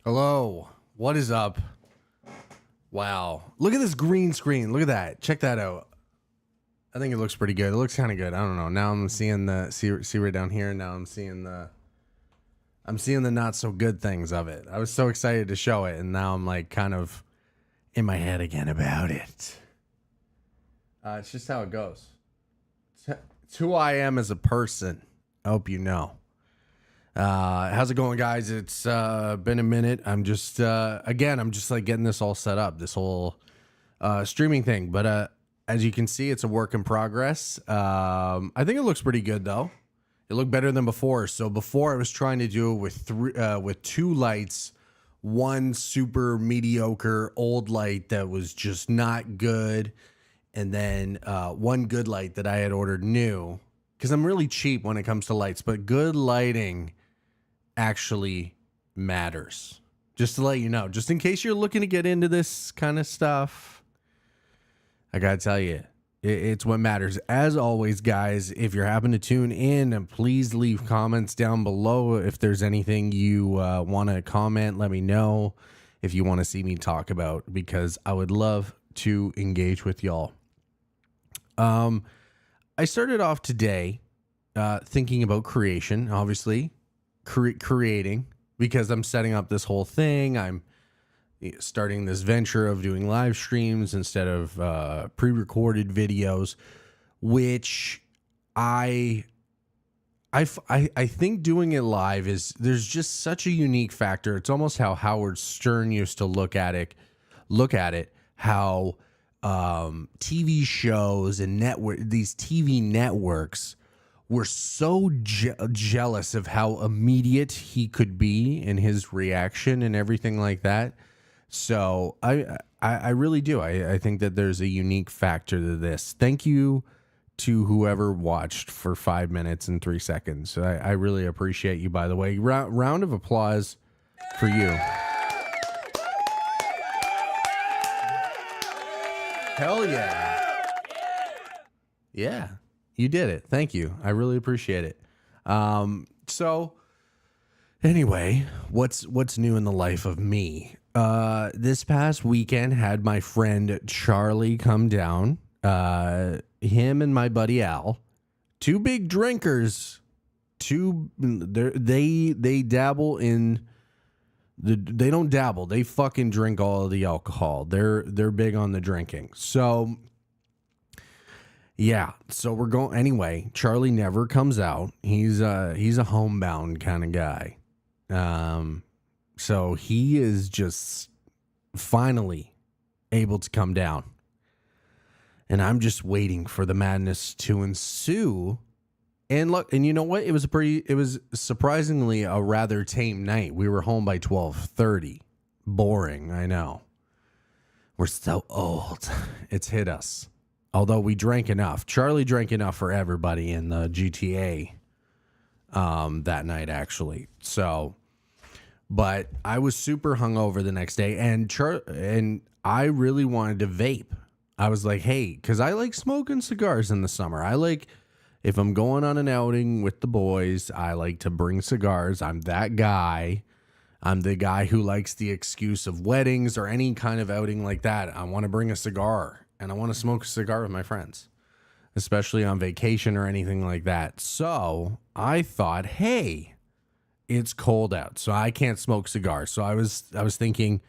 Hello. What is up? Wow. Look at this green screen. Look at that. Check that out. I think it looks pretty good. It looks kind of good. I don't know. Now I'm seeing the see right down here. Now I'm seeing the not so good things of it. I was so excited to show it, and now I'm like kind of in my head again about it. It's just how it goes. It's who I am as a person. I hope you know. How's it going, guys? It's been a minute. I'm just I'm just like getting this all set up, this whole streaming thing. But as you can see, it's a work in progress. I think it looks pretty good though. It looked better than before. So before I was trying to do it with two lights, one super mediocre old light that was just not good, and then one good light that I had ordered new, because I'm really cheap when it comes to lights, but good lighting actually matters. Just to let you know, just in case you're looking to get into this kind of stuff, I gotta tell you, it's what matters. As always, guys, if you're happen to tune in, and please leave comments down below. If there's anything you want to comment, let me know. If you want to see me talk about, because I would love to engage with y'all. I started off today thinking about creation, obviously. Creating, because I'm setting up this whole thing. I'm starting this venture of doing live streams instead of pre-recorded videos, which I think doing it live there's just such a unique factor. It's almost how Howard Stern used to look at it, how TV shows and these TV networks were so jealous of how immediate he could be in his reaction and everything like that. So I really do. I think that there's a unique factor to this. Thank you to whoever watched for 5 minutes and 3 seconds. I really appreciate you, by the way. Round of applause for you. Hell yeah. Yeah. You did it. Thank you. I really appreciate it. So anyway, what's new in the life of me? This past weekend had my friend Charlie come down. Him and my buddy Al, two big drinkers. They dabble in they don't dabble. They fucking drink all of the alcohol. They're big on the drinking. So yeah, so we're going anyway. Charlie never comes out. He's a homebound kind of guy. So he is just finally able to come down. And I'm just waiting for the madness to ensue. And look, and you know what? It was surprisingly a rather tame night. We were home by 12:30. Boring, I know. We're so old. It's hit us. Although we drank enough. Charlie drank enough for everybody in the GTA that night, actually. So, but I was super hungover the next day, and I really wanted to vape. I was like, hey, because I like smoking cigars in the summer. If I'm going on an outing with the boys, I like to bring cigars. I'm that guy. I'm the guy who likes the excuse of weddings or any kind of outing like that. I want to bring a cigar. And I want to smoke a cigar with my friends, especially on vacation or anything like that. So I thought, hey, it's cold out, so I can't smoke cigars. So I was thinking,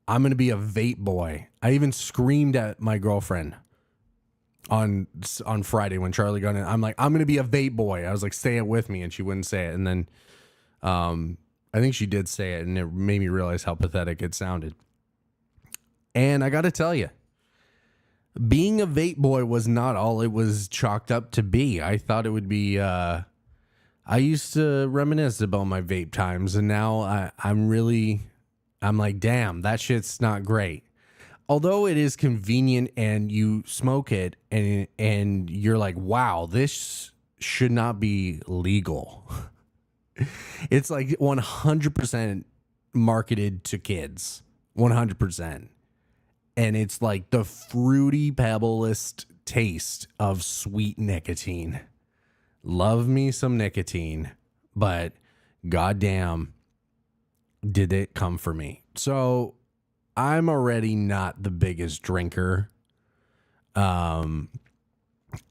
I'm going to be a vape boy. I even screamed at my girlfriend on Friday when Charlie got in. I'm like, I'm going to be a vape boy. I was like, say it with me. And she wouldn't say it. And then I think she did say it, and it made me realize how pathetic it sounded. And I got to tell you, being a vape boy was not all it was chalked up to be. I thought it would be, I used to reminisce about my vape times, and now I'm like, damn, that shit's not great. Although it is convenient and you smoke it and you're like, wow, this should not be legal. It's like 100% marketed to kids. 100%. And it's like the fruity pebblest taste of sweet nicotine. Love me some nicotine, but goddamn, did it come for me. So I'm already not the biggest drinker. And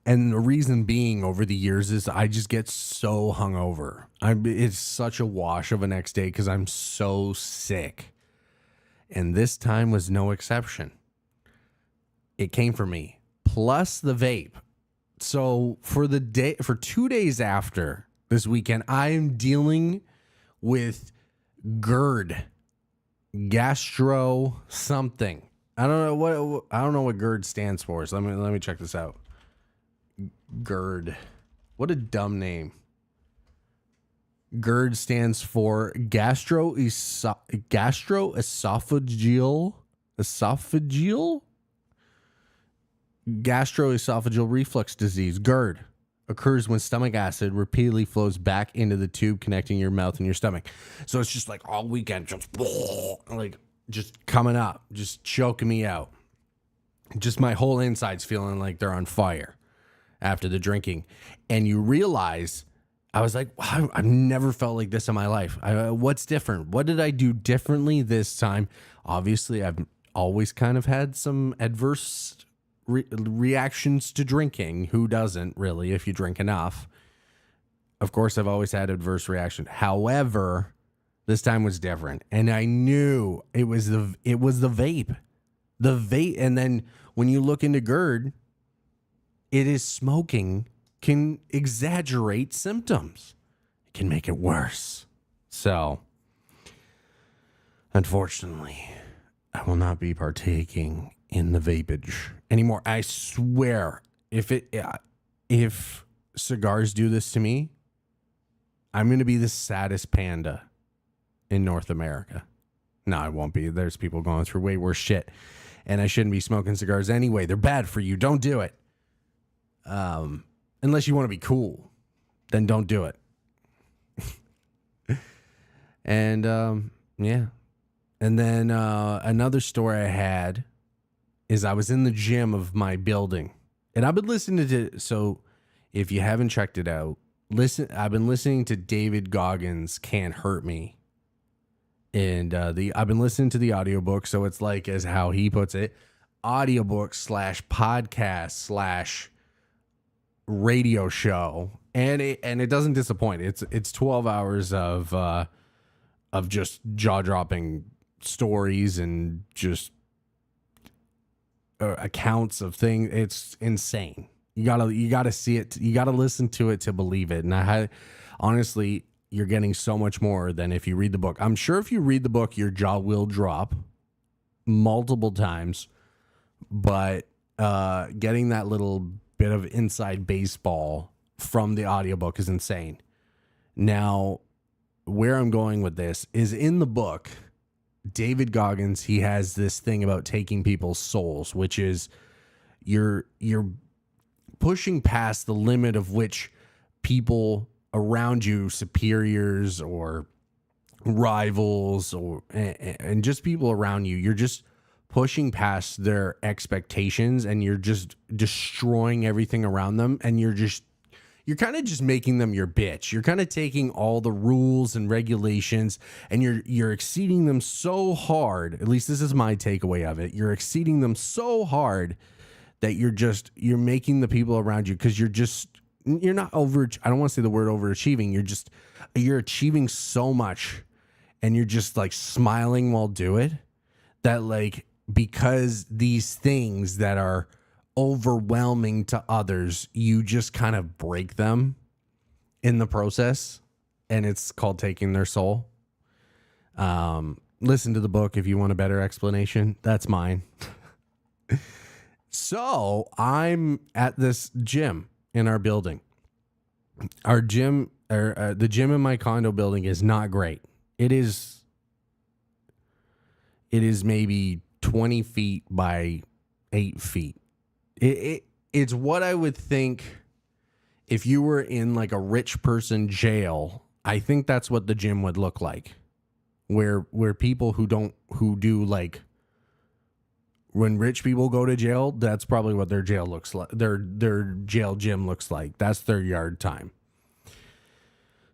the reason being over the years is I just get so hungover. It's such a wash of a next day because I'm so sick. And this time was no exception. It came for me. Plus the vape. So for 2 days after this weekend, I am dealing with GERD. Gastro something. I don't know what GERD stands for. So let me check this out. GERD. What a dumb name. GERD stands for gastroesophageal reflux disease. GERD occurs when stomach acid repeatedly flows back into the tube connecting your mouth and your stomach. So it's just like all weekend, just coming up, just choking me out. Just my whole insides feeling like they're on fire after the drinking. And you realize, I was like, wow, I've never felt like this in my life. What's different? What did I do differently this time? Obviously, I've always kind of had some adverse reactions to drinking. Who doesn't really, if you drink enough? Of course, I've always had adverse reaction. However, this time was different. And I knew it was the vape. The vape. And then when you look into GERD, it is smoking can exaggerate symptoms. It can make it worse. So, unfortunately, I will not be partaking in the vapage anymore. I swear, if cigars do this to me, I'm going to be the saddest panda in North America. No, I won't be. There's people going through way worse shit, and I shouldn't be smoking cigars anyway. They're bad for you. Don't do it. Unless you want to be cool, then don't do it. And, yeah. And then, another story I had is I was in the gym of my building, and I've been listening to, so if you haven't checked it out, I've been listening to David Goggins' Can't Hurt Me. And, I've been listening to the audiobook. So it's like, as how he puts it, audiobook / podcast / radio show, and it doesn't disappoint. It's 12 hours of just jaw-dropping stories and just accounts of things. It's insane. You gotta see it. You gotta listen to it to believe it. And honestly, you're getting so much more than if you read the book. I'm sure if you read the book, your jaw will drop multiple times, but getting that little bit of inside baseball from the audiobook is insane. Now, where I'm going with this is, in the book, David Goggins, he has this thing about taking people's souls, which is you're pushing past the limit of which people around you, superiors or rivals, and just people around you, you're just pushing past their expectations, and you're just destroying everything around them, and you're kind of just making them your bitch. You're kind of taking all the rules and regulations, and you're exceeding them so hard. At least this is my takeaway of it. You're exceeding them so hard that you're making the people around you, because you're not over. I don't want to say the word overachieving. You're achieving so much, and you're just like smiling while do it, that like, because these things that are overwhelming to others, you just kind of break them in the process, and it's called taking their soul. Listen to the book if you want a better explanation. That's mine. So I'm at this gym in our building. Our gym, or the gym in my condo building, is not great. It is maybe 20 feet by 8 feet. It's what I would think if you were in like a rich person jail. I think that's what the gym would look like, where people who do like, when rich people go to jail, that's probably what their jail looks like. Their jail gym looks like. That's their yard time.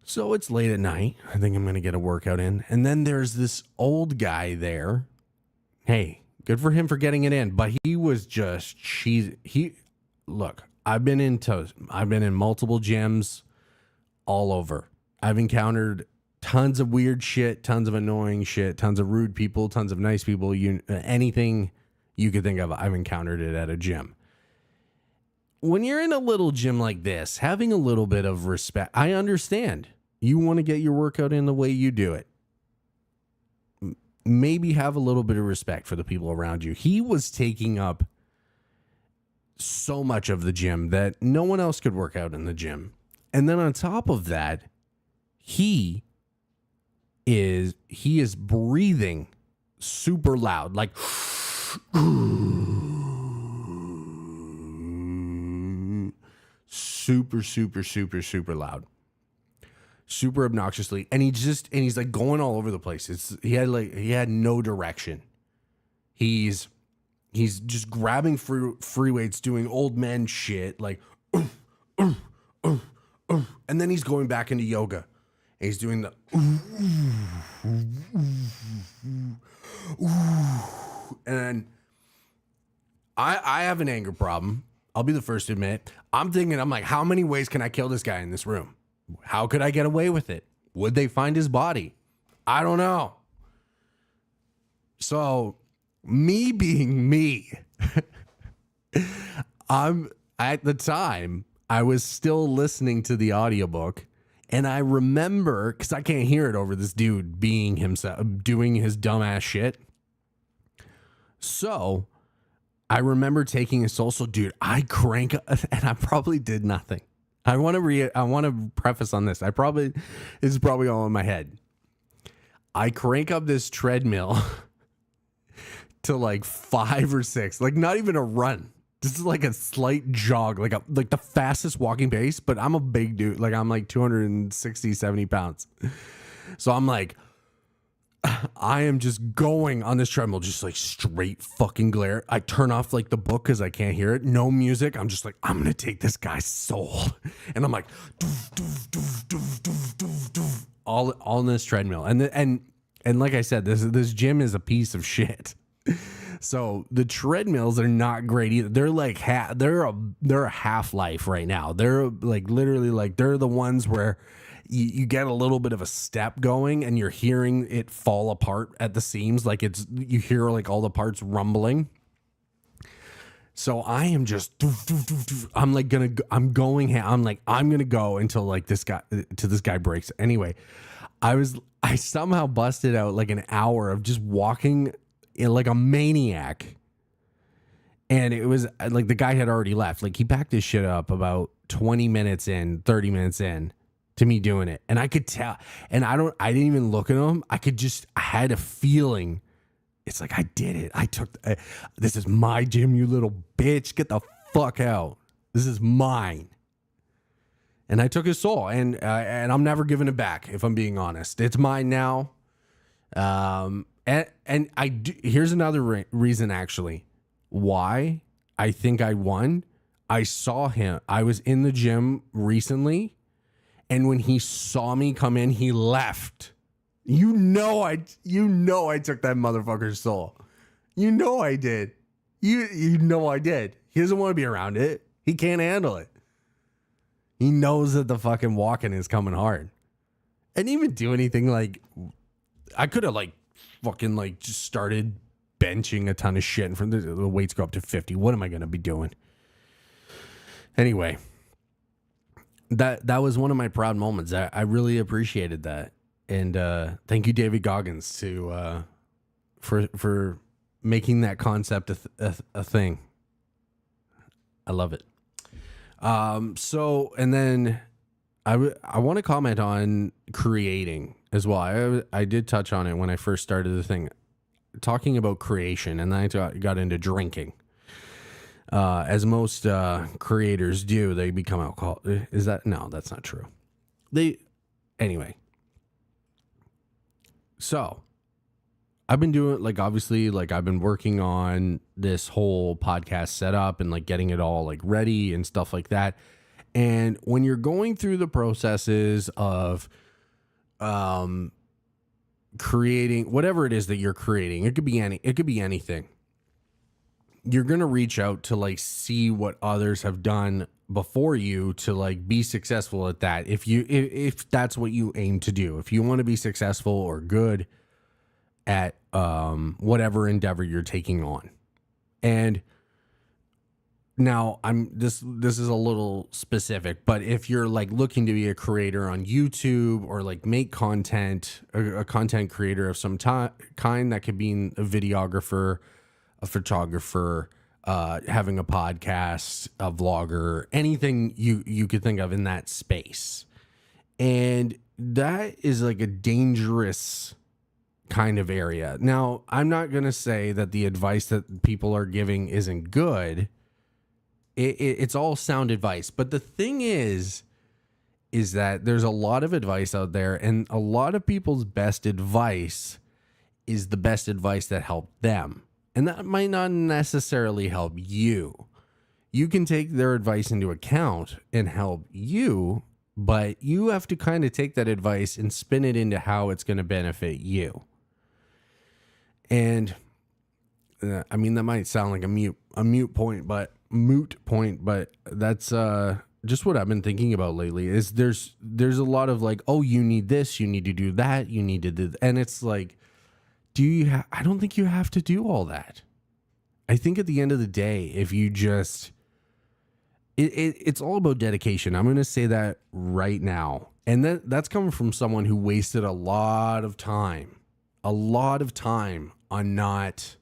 So it's late at night. I think I'm going to get a workout in. And then there's this old guy there. Hey, good for him for getting it in. But he was just look, I've been in multiple gyms all over. I've encountered tons of weird shit, tons of annoying shit, tons of rude people, tons of nice people. Anything you could think of, I've encountered it at a gym. When you're in a little gym like this, having a little bit of respect, I understand. You want to get your workout in the way you do it. Maybe have a little bit of respect for the people around you. He was taking up so much of the gym that no one else could work out in the gym. And then on top of that, he is breathing super loud, like super loud, super obnoxiously, and he's like going all over the place. He had no direction. He's just grabbing free weights, doing old man shit, like and then he's going back into yoga. And he's doing the and I have an anger problem. I'll be the first to admit. I'm like, how many ways can I kill this guy in this room? How could I get away with it? Would they find his body? I don't know. So, me being me, at the time, I was still listening to the audiobook, and I remember, because I can't hear it over this dude being himself, doing his dumbass shit. So, I remember taking a social, dude, I crank, and I probably did nothing. I want to preface on this. This is probably all in my head. I crank up this treadmill to like 5 or 6, like not even a run. This is like a slight jog, like the fastest walking pace, but I'm a big dude. Like I'm like 260, 70 pounds. So I'm like, I am just going on this treadmill, just like straight fucking glare. I turn off like the book because I can't hear it. No music. I'm just like, I'm going to take this guy's soul. And I'm like, doof, doof, doof, doof, doof, doof, doof, all in this treadmill. And like I said, this gym is a piece of shit. So the treadmills are not great either. They're like they're a Half-Life right now. They're like literally like they're the ones where you get a little bit of a step going and you're hearing it fall apart at the seams. Like you hear like all the parts rumbling. So I am just, I'm like I'm going to go until like this guy breaks. Anyway, I somehow busted out like an hour of just walking like a maniac. And it was like the guy had already left. Like he packed his shit up about 30 minutes in to me doing it. And I could tell, and I didn't even look at him. I had a feeling. It's like, I did it. This is my gym, you little bitch. Get the fuck out. This is mine. And I took his soul, and I'm never giving it back, if I'm being honest. It's mine now. Here's another reason, actually, why I think I won. I saw him. I was in the gym recently, and when he saw me come in, he left. You know I took that motherfucker's soul. You know I did. You know I did. He doesn't want to be around it. He can't handle it. He knows that the fucking walking is coming hard. I didn't even do anything like, I could have like fucking like just started benching a ton of shit and from the weights go up to 50. What am I going to be doing? Anyway, that was one of my proud moments. I really appreciated that. And thank you, David Goggins, for making that concept a thing. I love it. So, and then I want to comment on creating as well. I did touch on it when I first started the thing, talking about creation, and then I got into drinking. As most creators do, they become alcoholic. No, that's not true. Anyway. So, I've been doing, like, obviously, like, I've been working on this whole podcast setup and, like, getting it all, like, ready and stuff like that. And when you're going through the processes of creating whatever it is that you're creating, it could be anything. You're going to reach out to like see what others have done before you to like be successful at that. If that's what you aim to do, if you want to be successful or good at whatever endeavor you're taking on. And now this is a little specific, but if you're like looking to be a creator on YouTube or like make content, a content creator of some kind, that could be a videographer, a photographer, having a podcast, a vlogger, anything you could think of in that space. And that is like a dangerous kind of area. Now, I'm not going to say that the advice that people are giving isn't good. It's all sound advice. But the thing is that there's a lot of advice out there, and a lot of people's best advice is the best advice that helped them. And that might not necessarily help you. You can take their advice into account and help you, but you have to kind of take that advice and spin it into how it's going to benefit you. And I mean, that might sound like a moot point, but that's just what I've been thinking about lately. Is there's a lot of like, oh, you need this, you need to do that, you need to do, and it's like, I don't think you have to do all that. I think at the end of the day, if you just, it's all about dedication. I'm going to say that right now. And that's coming from someone who wasted a lot of time on not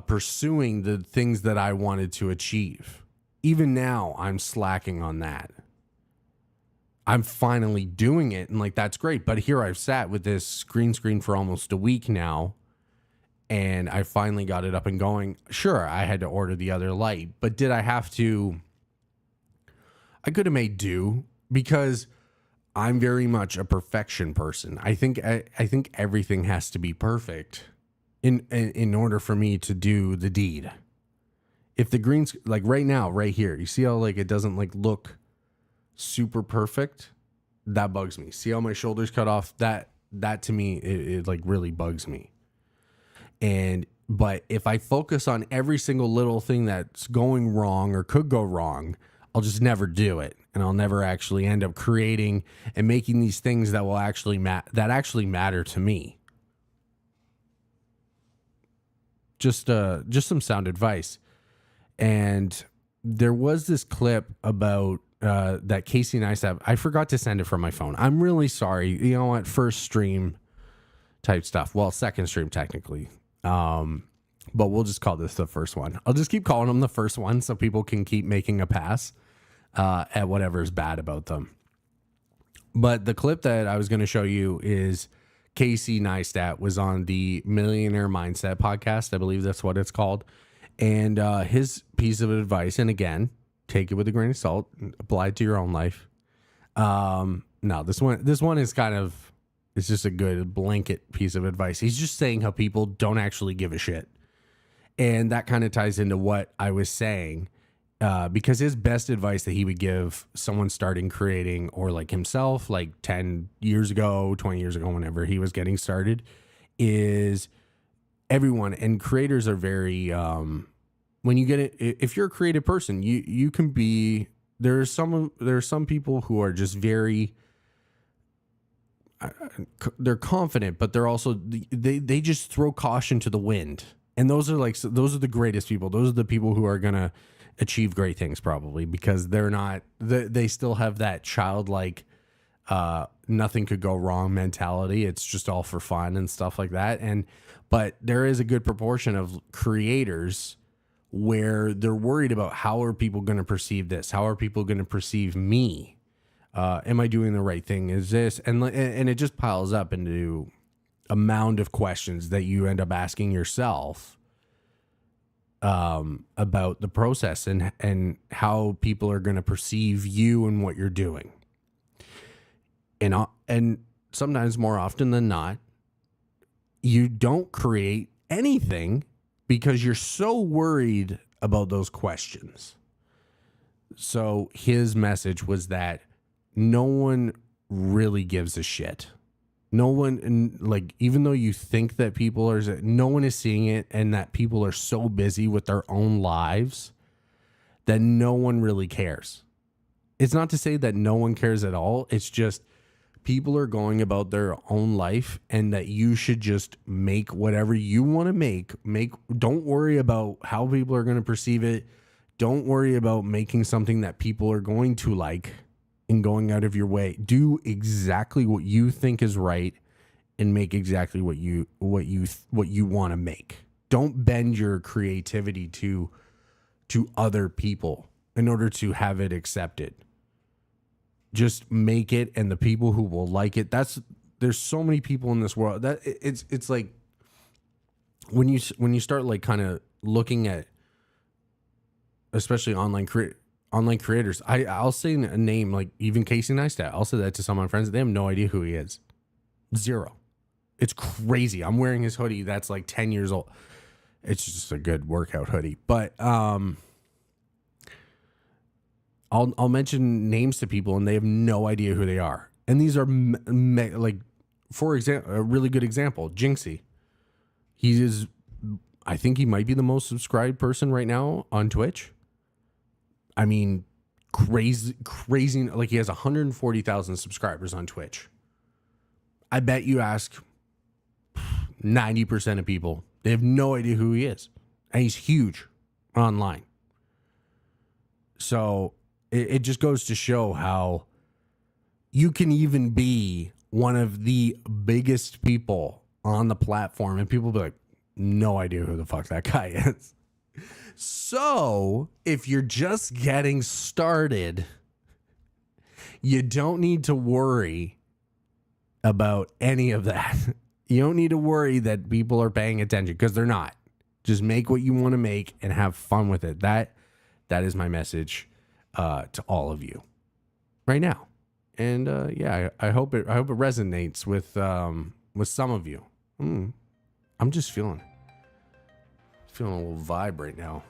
pursuing the things that I wanted to achieve. Even now, I'm slacking on that. I'm finally doing it, and like, that's great. But here I've sat with this green screen for almost a week now, and I finally got it up and going. Sure, I had to order the other light, but did I have to? I could have made do, because I'm very much a perfection person. I think everything has to be perfect in order for me to do the deed. If the green's like right now, right here, you see how like it doesn't like look super perfect? That bugs me. See how my shoulders cut off? That to me, it like really bugs me. But if I focus on every single little thing that's going wrong or could go wrong, I'll just never do it, and I'll never actually end up creating and making these things that will actually matter to me. Just some sound advice. And there was this clip about that Casey Neistat. I forgot to send it from my phone. I'm really sorry. You know what? First stream type stuff. Well, second stream technically. But we'll just call this the first one. I'll just keep calling them the first one so people can keep making a pass at whatever's bad about them. But the clip that I was going to show you is Casey Neistat was on the Millionaire Mindset podcast. I believe that's what it's called. And his piece of advice, and again, take it with a grain of salt, apply it to your own life. No, this one is kind of, it's just a good blanket piece of advice. He's just saying how people don't actually give a shit. And that kind of ties into what I was saying, because his best advice that he would give someone starting creating, or like himself, like 10 years ago, 20 years ago, whenever he was getting started, is everyone, and creators are very, when you get it, if you're a creative person, you can be, there are some people who are just very, they're confident, but they're also, they just throw caution to the wind. And those are the greatest people. Those are the people who are going to achieve great things, probably, because they still have that childlike, nothing could go wrong mentality. It's just all for fun and stuff like that. But there is a good proportion of creators where they're worried about, how are people going to perceive this? How are people going to perceive me? Am I doing the right thing? Is this? And it just piles up into a mound of questions that you end up asking yourself about the process and how people are going to perceive you and what you're doing. And sometimes, more often than not, you don't create anything because you're so worried about those questions. So his message was that no one really gives a shit. No one, and like, even though you think that people are, no one is seeing it, and that people are so busy with their own lives that no one really cares. It's not to say that no one cares at all. It's just people are going about their own life, and that you should just make whatever you want to make. Don't worry about how people are going to perceive it. Don't worry about making something that people are going to like and going out of your way. Do exactly what you think is right and make exactly what you want to make. Don't bend your creativity to other people in order to have it accepted. Just make it, and the people who will like it, there's so many people in this world that it's like when you start like kind of looking at, especially online creators, I'll say a name like even Casey Neistat. I'll say that to some of my friends. They have no idea who he is. Zero. It's crazy. I'm wearing his hoodie that's like 10 years old. It's just a good workout hoodie. But I'll mention names to people and they have no idea who they are. And these are like, for example, a really good example, Jinxie. He is, I think he might be the most subscribed person right now on Twitch. I mean, crazy. Like, he has 140,000 subscribers on Twitch. I bet you ask 90% of people, they have no idea who he is. And he's huge online. So it just goes to show how you can even be one of the biggest people on the platform and people be like, no idea who the fuck that guy is. So if you're just getting started, you don't need to worry about any of that. You don't need to worry that people are paying attention, because they're not. Just make what you want to make and have fun with it. That is my message to all of you right now. And yeah, I hope it resonates with some of you. I'm just feeling a little vibe right now.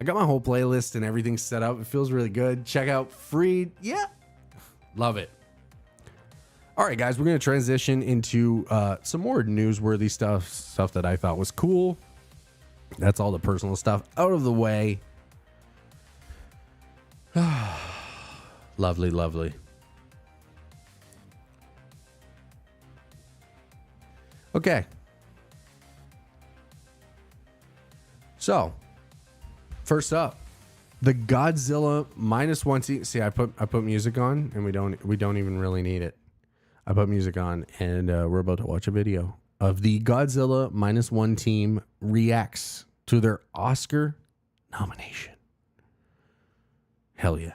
I got my whole playlist and everything set up. It feels really good. Check out Freed. Yeah, love it. All right, guys, we're going to transition into some more newsworthy stuff that I thought was cool. That's all the personal stuff out of the way. Lovely, lovely. Okay. So, first up, the Godzilla -1. See, I put music on, and we don't even really need it. I put music on, and we're about to watch a video of the Godzilla -1 team reacts to their Oscar nomination. Hell yeah.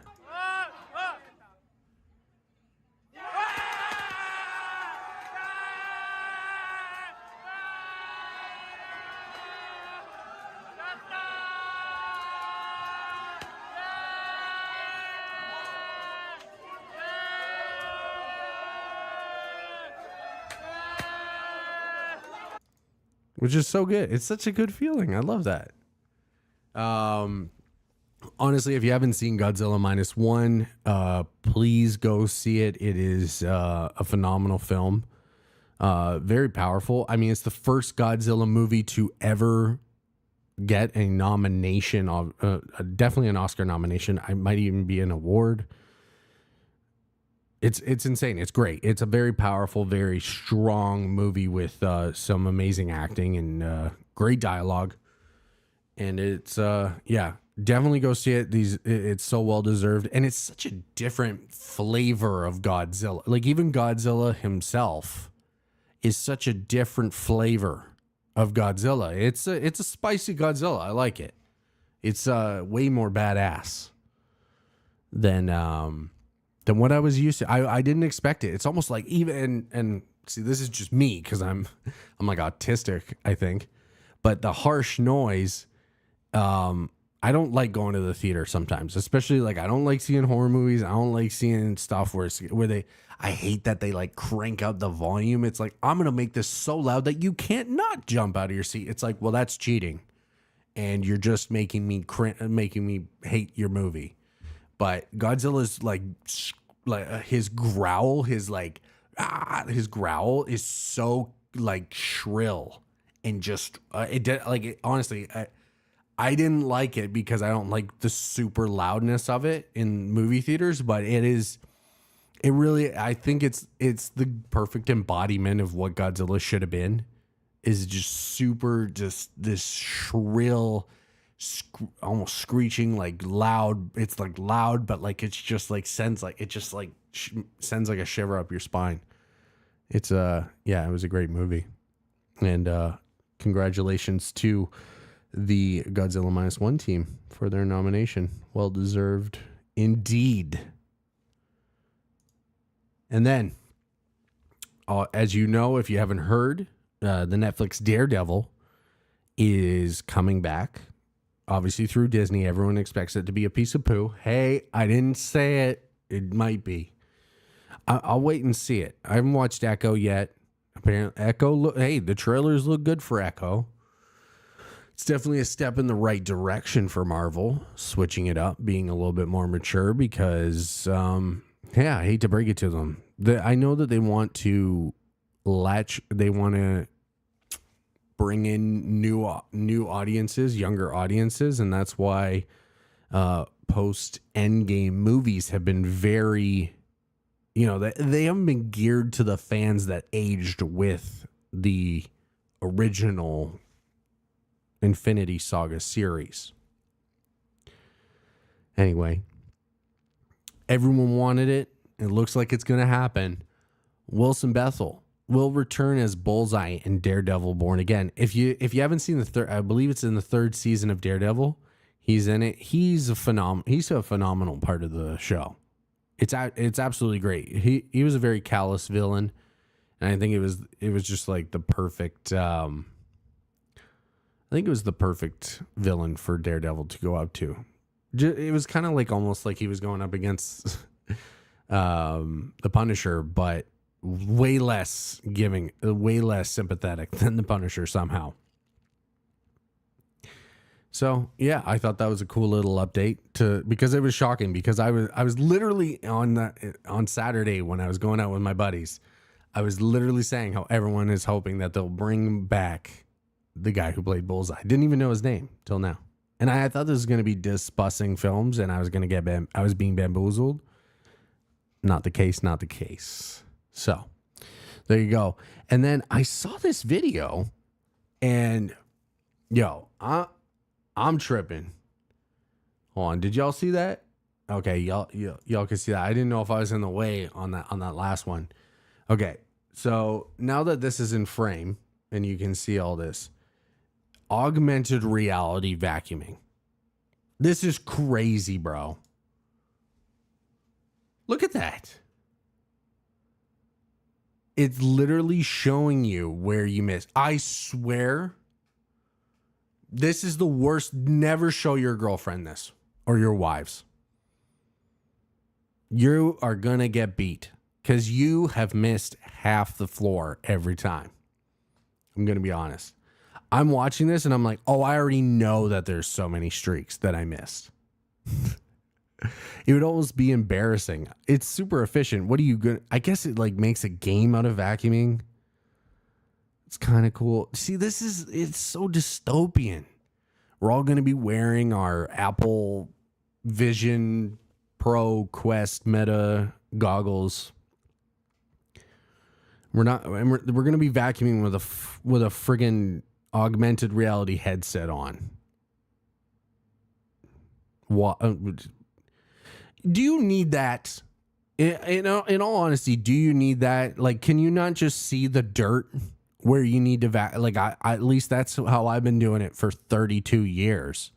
Which is so good. It's such a good feeling. I love that. Honestly, if you haven't seen Godzilla -1, please go see it. It is a phenomenal film. Very powerful. I mean, it's the first Godzilla movie to ever get a nomination of definitely an Oscar nomination. I might even be an award. It's insane. It's great. It's a very powerful, very strong movie with some amazing acting and great dialogue. And it's definitely go see it. It's so well deserved, and it's such a different flavor of Godzilla. Like, even Godzilla himself is such a different flavor of Godzilla. It's a spicy Godzilla. I like it. It's way more badass than what I was used to. I didn't expect it. It's almost like even and see, this is just me because I'm like autistic, I think. But the harsh noise, I don't like going to the theater sometimes, especially like I don't like seeing horror movies. I don't like seeing stuff where I hate that they like crank up the volume. It's like, I'm going to make this so loud that you can't not jump out of your seat. It's like, well, that's cheating. and you're just making me hate your movie. But Godzilla's his growl, his growl is so like shrill and just honestly, I didn't like it because I don't like the super loudness of it in movie theaters, but I think it's the perfect embodiment of what Godzilla should have been. Is just super, just this shrill, almost screeching, like loud. It's like loud, but like it's just like sends like sends like a shiver up your spine. It's it was a great movie, and congratulations to the Godzilla -1 team for their nomination. Well deserved indeed. And then, as you know, if you haven't heard, the Netflix Daredevil is coming back, obviously through Disney. Everyone expects it to be a piece of poo. Hey, I didn't say it. It might be. I'll wait and see it. I haven't watched Echo yet. Apparently, Echo. Hey, the trailers look good for Echo. It's definitely a step in the right direction for Marvel, switching it up, being a little bit more mature. Because, I hate to break it to them. I know that they want to bring in new audiences, younger audiences, and that's why post Endgame movies have been very, they haven't been geared to the fans that aged with the original Infinity Saga series. Anyway, everyone wanted it. It looks like it's going to happen. Wilson Bethel will return as Bullseye in Daredevil Born Again. If you haven't seen the third, I believe it's in the third season of Daredevil. He's in it. He's a phenomenal part of the show. It's absolutely great. He was a very callous villain, and I think it was just like the perfect. I think it was the perfect villain for Daredevil to go up to. It was kind of like almost like he was going up against the Punisher, but way less sympathetic than the Punisher somehow. So yeah, I thought that was a cool little update because it was shocking, because I was literally on Saturday when I was going out with my buddies, I was literally saying how everyone is hoping that they'll bring back the guy who played Bullseye. Didn't even know his name till now. And I thought this was going to be disbussing films and I was going to I was being bamboozled. Not the case. So there you go. And then I saw this video and I'm tripping. Hold on. Did y'all see that? Okay. Y'all can see that. I didn't know if I was in the way on that last one. Okay. So now that this is in frame and you can see all this, augmented reality vacuuming. This is crazy, bro. Look at that. It's literally showing you where you missed. I swear, this is the worst. Never show your girlfriend this or your wives. You are going to get beat because you have missed half the floor every time. I'm going to be honest. I'm watching this and I'm like, oh, I already know that there's so many streaks that I missed. It would almost be embarrassing. It's super efficient. What are you good? I guess it like makes a game out of vacuuming. It's kind of cool. See, it's so dystopian. We're all going to be wearing our Apple Vision Pro Quest Meta goggles. We're going to be vacuuming with a friggin' augmented reality headset on. What? Do you need that? In all honesty, do you need that? Like, can you not just see the dirt where you need to at least that's how I've been doing it for 32 years.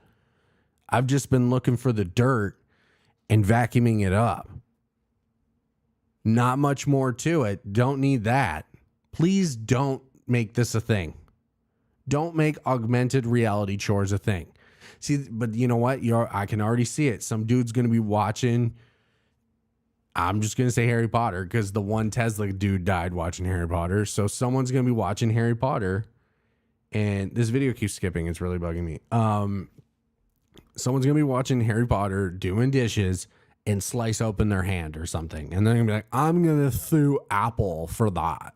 I've just been looking for the dirt and vacuuming it up. Not much more to it. Don't need that. Please don't make this a thing. Don't make augmented reality chores a thing. See, but you know what? I can already see it. Some dude's going to be watching. I'm just going to say Harry Potter because the one Tesla dude died watching Harry Potter. So someone's going to be watching Harry Potter And this video keeps skipping. It's really bugging me. Someone's going to be watching Harry Potter doing dishes and slice open their hand or something. And they're going to be like, I'm going to sue Apple for that.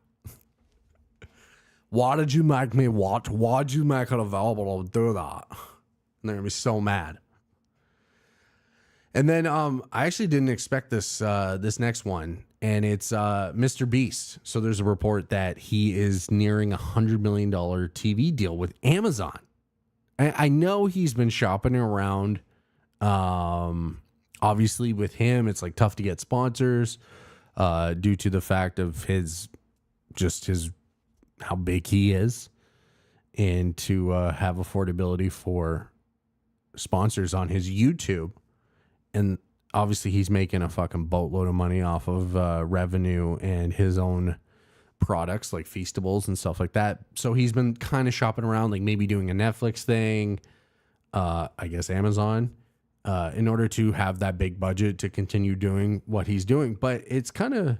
Why did you make me watch? Why'd you make it available to do that? And they're going to be so mad. And then I actually didn't expect this this next one. And it's Mr. Beast. So there's a report that he is nearing $100 million TV deal with Amazon. I know he's been shopping around. Obviously, with him, it's like tough to get sponsors due to the fact of his how big he is, and to have affordability for sponsors on his YouTube. And obviously, he's making a fucking boatload of money off of revenue and his own products like Feastables and stuff like that. So he's been kind of shopping around, like maybe doing a Netflix thing, I guess Amazon, in order to have that big budget to continue doing what he's doing. But it's kind of,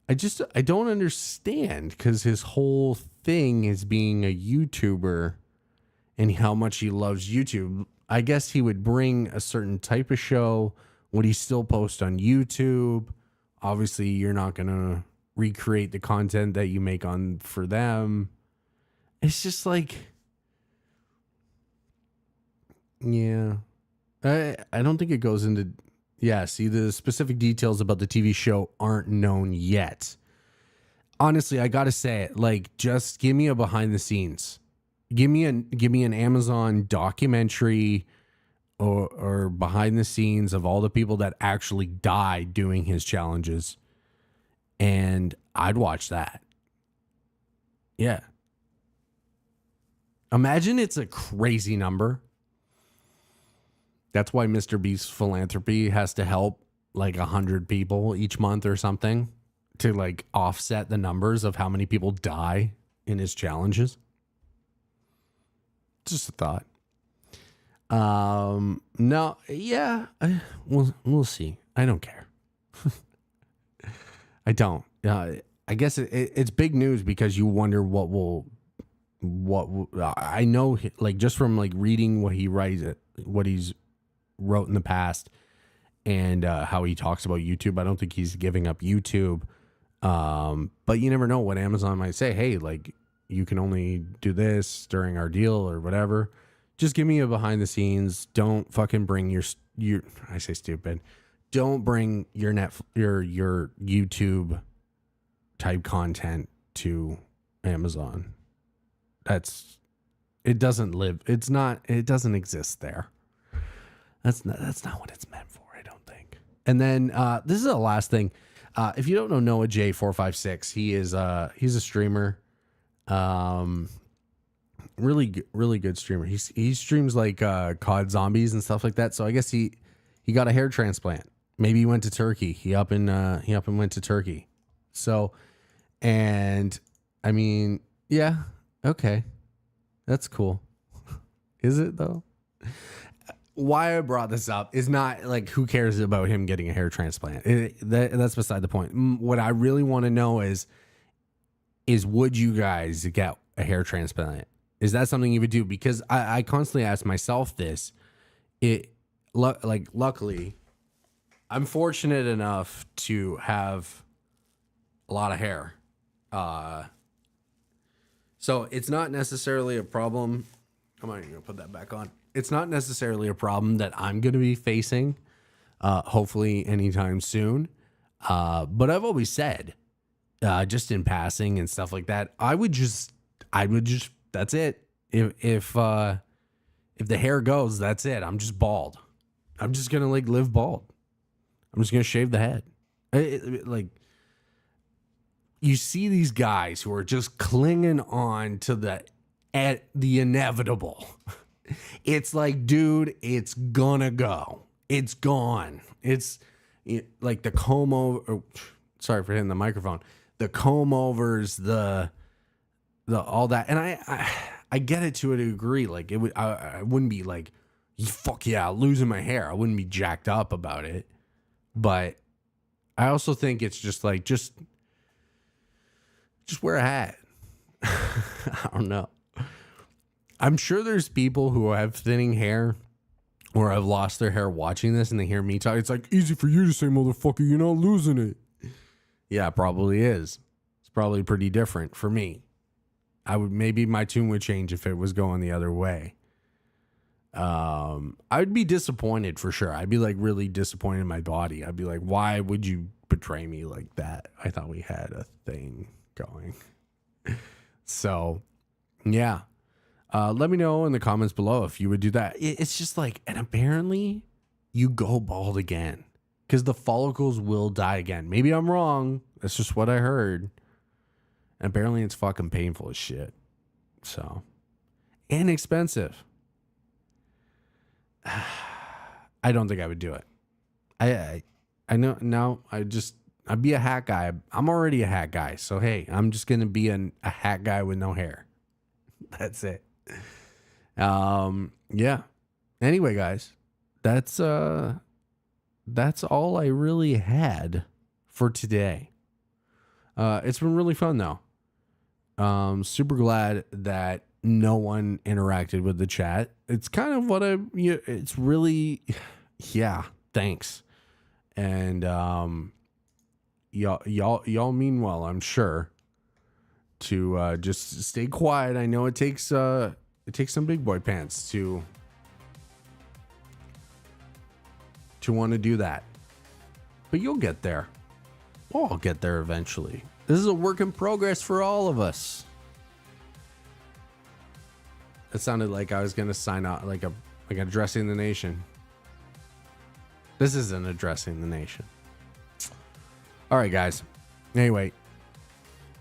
I don't understand, because his whole thing is being a YouTuber and how much he loves YouTube. I guess he would bring a certain type of show. Would he still post on YouTube? Obviously, you're not going to recreate the content that you make on for them. It's just like, yeah, I don't think it goes into, see, the specific details about the TV show aren't known yet. Honestly, I gotta say it, like, just give me a behind the scenes. Give me an Amazon documentary or behind the scenes of all the people that actually died doing his challenges. And I'd watch that. Yeah. Imagine it's a crazy number. That's why Mr. Beast's philanthropy has to help like 100 people each month or something to like offset the numbers of how many people die in his challenges. Just a thought. No, yeah, we'll see. I don't care. I don't. I guess it's big news because you wonder what I know, like, just from like reading what he writes, what he's wrote in the past, and how he talks about YouTube. I don't think he's giving up YouTube. But you never know what Amazon might say. Hey, like, you can only do this during our deal or whatever. Just give me a behind the scenes. Don't fucking bring your I say stupid. Don't bring your YouTube type content to Amazon. It doesn't exist there. That's not what it's meant for, I don't think. And then this is the last thing. If you don't know Noah J456, he's a streamer. Really good streamer. He streams like COD Zombies and stuff like that. So I guess he got a hair transplant. Maybe he went to Turkey. He up and went to Turkey. So, and I mean, yeah, okay, that's cool. Is it though? Why I brought this up is not like who cares about him getting a hair transplant. That's beside the point. What I really want to know is would you guys get a hair transplant? Is that something you would do? Because I constantly ask myself this. Luckily, I'm fortunate enough to have a lot of hair. So it's not necessarily a problem. I'm not even going to put that back on. It's not necessarily a problem that I'm going to be facing, hopefully anytime soon. But I've always said, just in passing and stuff like that, I would just, that's it. If the hair goes, that's it. I'm just bald. I'm just going to like live bald. I'm just going to shave the head. Like, you see these guys who are just clinging on to the inevitable. It's like, dude, it's gonna go. It's gone. It's like the comb over. Sorry for hitting the microphone. The comb overs, the all that, and I get it to a degree. Like, it would, I wouldn't be like, fuck yeah, losing my hair. I wouldn't be jacked up about it. But I also think it's just like, just wear a hat. I don't know. I'm sure there's people who have thinning hair or have lost their hair watching this and they hear me talk. It's like, easy for you to say, motherfucker, you're not losing it. Yeah, it probably is. It's probably pretty different for me. Maybe my tune would change if it was going the other way. I'd be disappointed for sure. I'd be like really disappointed in my body. I'd be like, why would you betray me like that? I thought we had a thing going. So, yeah. Let me know in the comments below if you would do that. It's just like, and apparently you go bald again because the follicles will die again. Maybe I'm wrong. That's just what I heard. And apparently it's fucking painful as shit. So, and expensive. I don't think I would do it. I know. No, I'd be a hat guy. I'm already a hat guy. So, hey, I'm just going to be a hat guy with no hair. That's it. Yeah. Anyway, guys, that's all I really had for today. It's been really fun though. Super glad that no one interacted with the chat. It's kind of what it's really, yeah, thanks. And, y'all mean well, I'm sure, to, just stay quiet. I know it takes some big boy pants to want to do that, but you'll get there. We'll all get there eventually. This is a work in progress for all of us. It sounded like I was going to sign out like addressing the nation. This isn't addressing the nation. All right, guys. Anyway,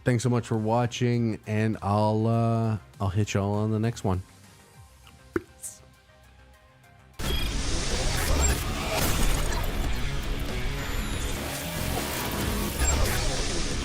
thanks so much for watching, and I'll hit y'all on the next one.